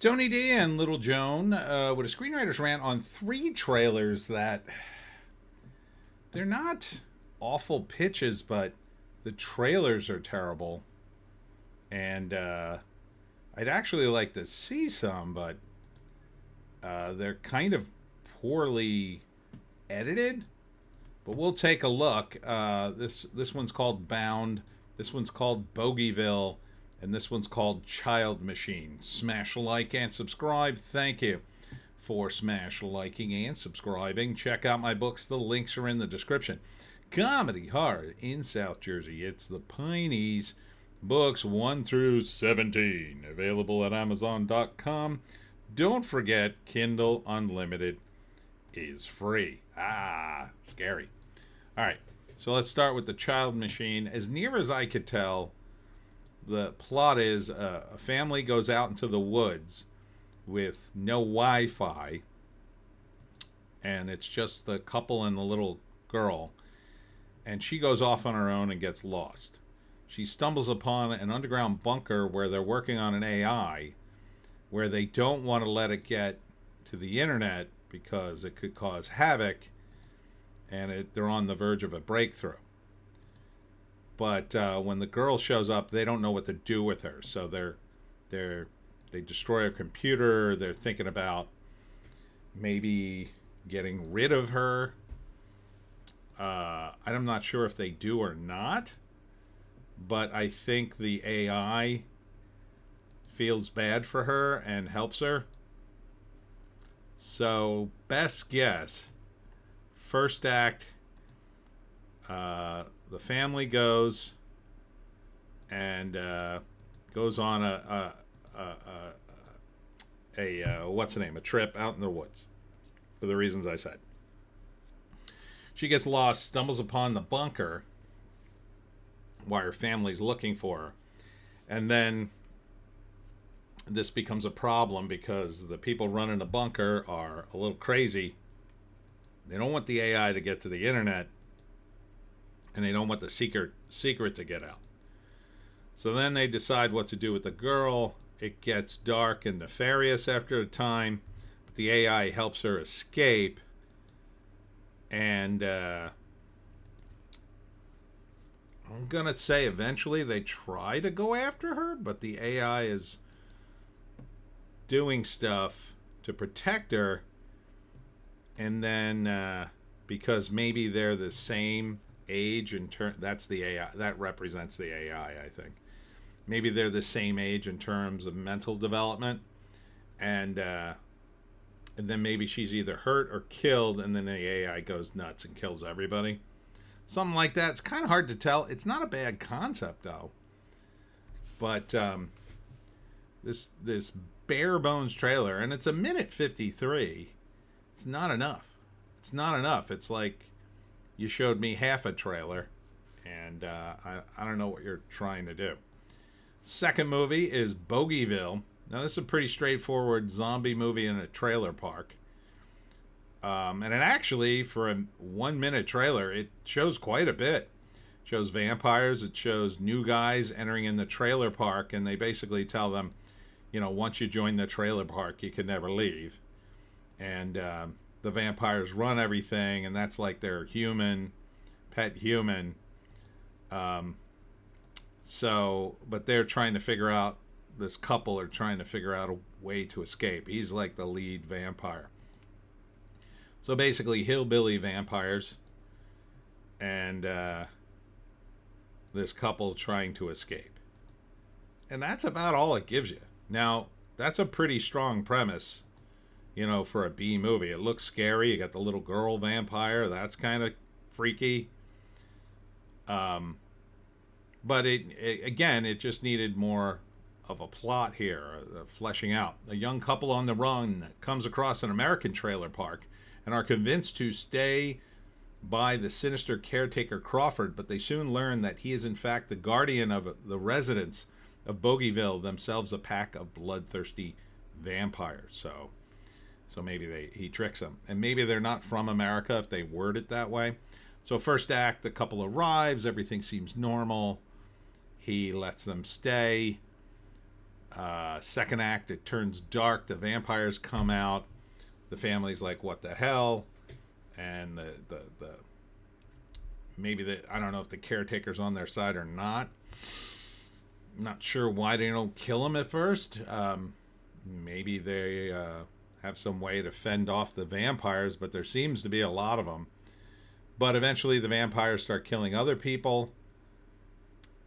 Tony D and Little Joan with a screenwriter's rant on three trailers that they're not awful pitches, but the trailers are terrible. And I'd actually like to see some, but they're kind of poorly edited. But we'll take a look. This one's called Bound. This one's called Bogieville. And this one's called Child Machine. Smash a like and subscribe. Thank you for smash liking and subscribing. Check out my books. The links are in the description. Comedy Hard in South Jersey. It's the Pineys. Books 1 through 17. Available at Amazon.com. Don't forget, Kindle Unlimited is free. Scary. All right, so let's start with the Child Machine. As near as I could tell, the plot is a family goes out into the woods with no Wi-Fi, and it's just the couple and the little girl, and she goes off on her own and gets lost. She stumbles upon an underground bunker where they're working on an AI, where they don't want to let it get to the internet because it could cause havoc, and they're on the verge of a breakthrough. But when the girl shows up, they don't know what to do with her. So they destroy her computer. They're thinking about maybe getting rid of her. I'm not sure if they do or not. But I think the AI feels bad for her and helps her. So best guess, first act, the family goes and goes on a what's the name? A trip out in the woods, for the reasons I said. She gets lost, stumbles upon the bunker while her family's looking for her, and then this becomes a problem because the people running the bunker are a little crazy. They don't want the AI to get to the internet, and they don't want the secret to get out. So then they decide what to do with the girl. It gets dark and nefarious after a time, but the AI helps her escape. And I'm gonna say eventually they try to go after her, but the AI is doing stuff to protect her. And then because maybe they're the same age in turn, that's the AI that represents the AI, I think. Maybe they're the same age in terms of mental development, and then maybe she's either hurt or killed, and then the AI goes nuts and kills everybody. Something like that. It's kind of hard to tell. It's not a bad concept though, but this bare bones trailer, and it's a minute 53. It's not enough. It's not enough. It's like you showed me half a trailer, and I don't know what you're trying to do. Second movie is Bogieville. Now, this is a pretty straightforward zombie movie in a trailer park. And it actually, for a 1 minute trailer, it shows quite a bit. It shows vampires. It shows new guys entering in the trailer park, and they basically tell them, once you join the trailer park, you can never leave. And the vampires run everything, and that's like their pet human. But they're trying to figure out, this couple are trying to figure out a way to escape. He's like the lead vampire. So basically, hillbilly vampires, and this couple trying to escape. And that's about all it gives you. Now, that's a pretty strong premise, for a B movie. It looks scary. You got the little girl vampire. That's kind of freaky. But it just needed more of a plot here, fleshing out. A young couple on the run comes across an American trailer park and are convinced to stay by the sinister caretaker Crawford, but they soon learn that he is in fact the guardian of the residents of Bogieville, themselves a pack of bloodthirsty vampires. So maybe he tricks them. And maybe they're not from America if they word it that way. So first act, the couple arrives, everything seems normal. He lets them stay. Second act, it turns dark. The vampires come out. The family's like, what the hell? And the maybe I don't know if the caretaker's on their side or not. I'm not sure why they don't kill him at first. Maybe they have some way to fend off the vampires, but there seems to be a lot of them. But eventually the vampires start killing other people.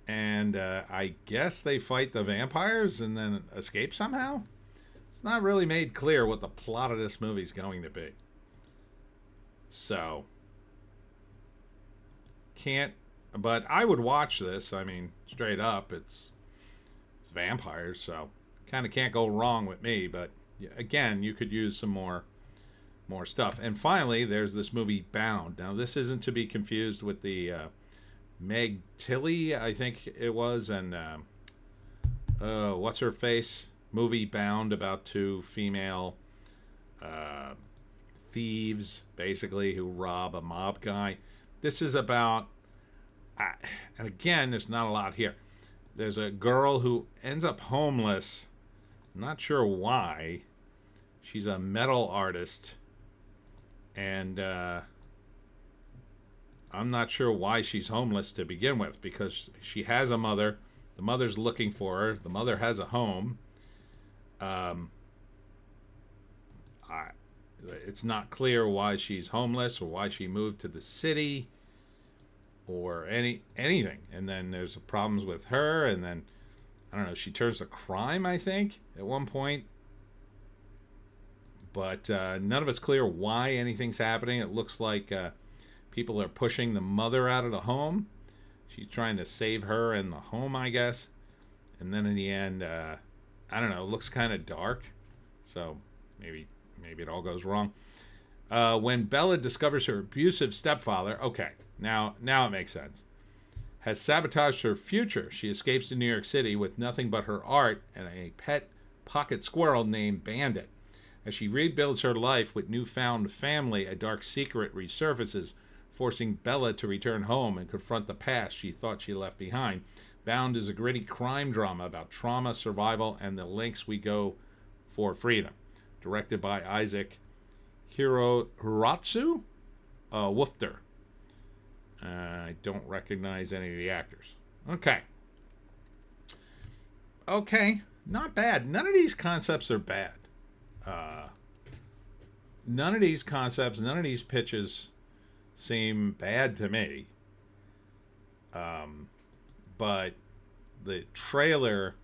And I guess they fight the vampires and then escape somehow. It's not really made clear what the plot of this movie is going to be. So, but I would watch this. I mean, straight up, it's vampires, so kind of can't go wrong with me. But again, you could use some more stuff. And finally, there's this movie Bound. Now, this isn't to be confused with the Meg Tilly, I think it was, and what's her face movie Bound, about two female thieves basically who rob a mob guy. This is about, and again, there's not a lot here. There's a girl who ends up homeless. Not sure why. She's a metal artist, and I'm not sure why she's homeless to begin with, because she has a mother. The mother's looking for her. The mother has a home. It's not clear why she's homeless or why she moved to the city or anything. And then there's problems with her, and then I don't know, she turns to crime, I think, at one point. But none of it's clear why anything's happening. It looks like people are pushing the mother out of the home. She's trying to save her and the home, I guess. And then in the end, I don't know, it looks kind of dark. So maybe it all goes wrong. When Bella discovers her abusive stepfather, okay, now it makes sense, has sabotaged her future, she escapes to New York City with nothing but her art and a pet pocket squirrel named Bandit. As she rebuilds her life with newfound family, a dark secret resurfaces, forcing Bella to return home and confront the past she thought she left behind. Bound is a gritty crime drama about trauma, survival, and the lengths we go for freedom. Directed by Isaac Hiratsu Woofter. I don't recognize any of the actors. Okay, not bad. None of these concepts are bad. None of these concepts, none of these pitches seem bad to me. But the trailer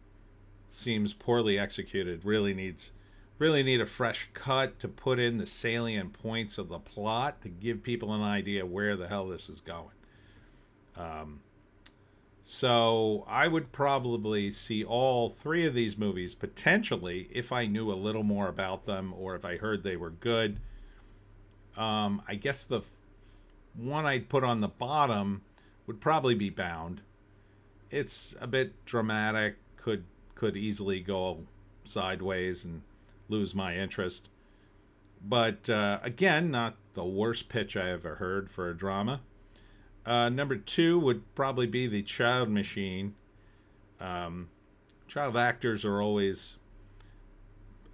seems poorly executed. Really need a fresh cut to put in the salient points of the plot to give people an idea where the hell this is going. So I would probably see all three of these movies potentially if I knew a little more about them or if I heard they were good. I guess the one I'd put on the bottom would probably be Bound. It's a bit dramatic, could easily go sideways and lose my interest. But again, not the worst pitch I ever heard for a drama. Number 2 would probably be The Child Machine. Child actors are always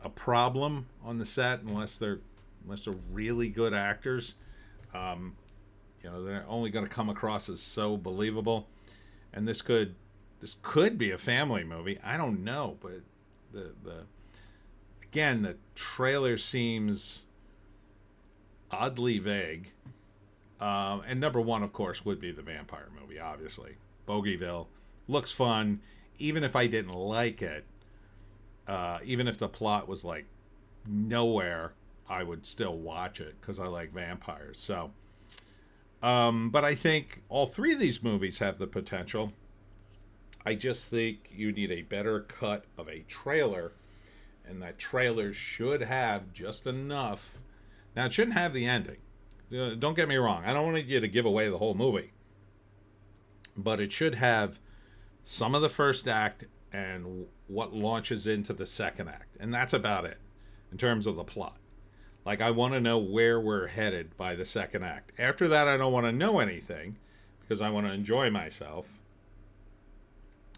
a problem on the set unless they're really good actors. They're only going to come across as so believable. And this could be a family movie. I don't know, but the trailer seems oddly vague. And number 1, of course, would be the vampire movie, obviously. Bogieville looks fun, even if I didn't like it. Even if the plot was like nowhere, I would still watch it because I like vampires. So, but I think all three of these movies have the potential. I just think you need a better cut of a trailer, and that trailer should have just enough. Now, it shouldn't have the ending. Don't get me wrong. I don't want you to give away the whole movie. But it should have some of the first act and what launches into the second act. And that's about it in terms of the plot. Like, I want to know where we're headed by the second act. After that, I don't want to know anything because I want to enjoy myself.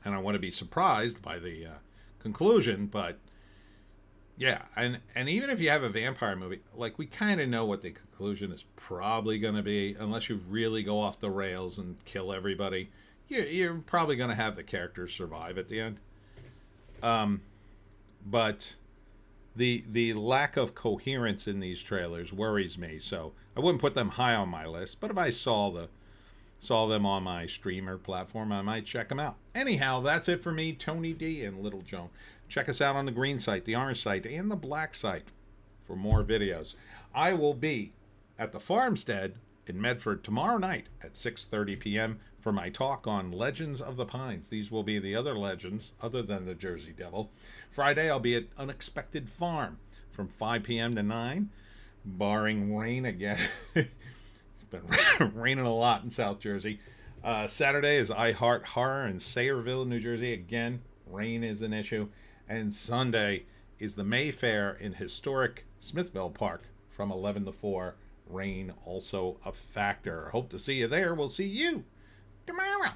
And I want to be surprised by the conclusion, but yeah, and even if you have a vampire movie, like, we kind of know what the conclusion is probably going to be, unless you really go off the rails and kill everybody. You're probably going to have the characters survive at the end. But the lack of coherence in these trailers worries me. So I wouldn't put them high on my list, but if I saw them on my streamer platform, I might check them out. Anyhow, that's it for me, Tony D and Little Joan. Check us out on the green site, the orange site, and the black site for more videos. I will be at the Farmstead in Medford tomorrow night at 6:30 p.m. for my talk on Legends of the Pines. These will be the other legends other than the Jersey Devil. Friday, I'll be at Unexpected Farm from 5 p.m. to 9, barring rain again. It's been raining a lot in South Jersey. Saturday is I Heart Horror in Sayreville, New Jersey. Again, rain is an issue. And Sunday is the Mayfair in historic Smithville Park from 11 to 4. Rain also a factor. Hope to see you there. We'll see you tomorrow.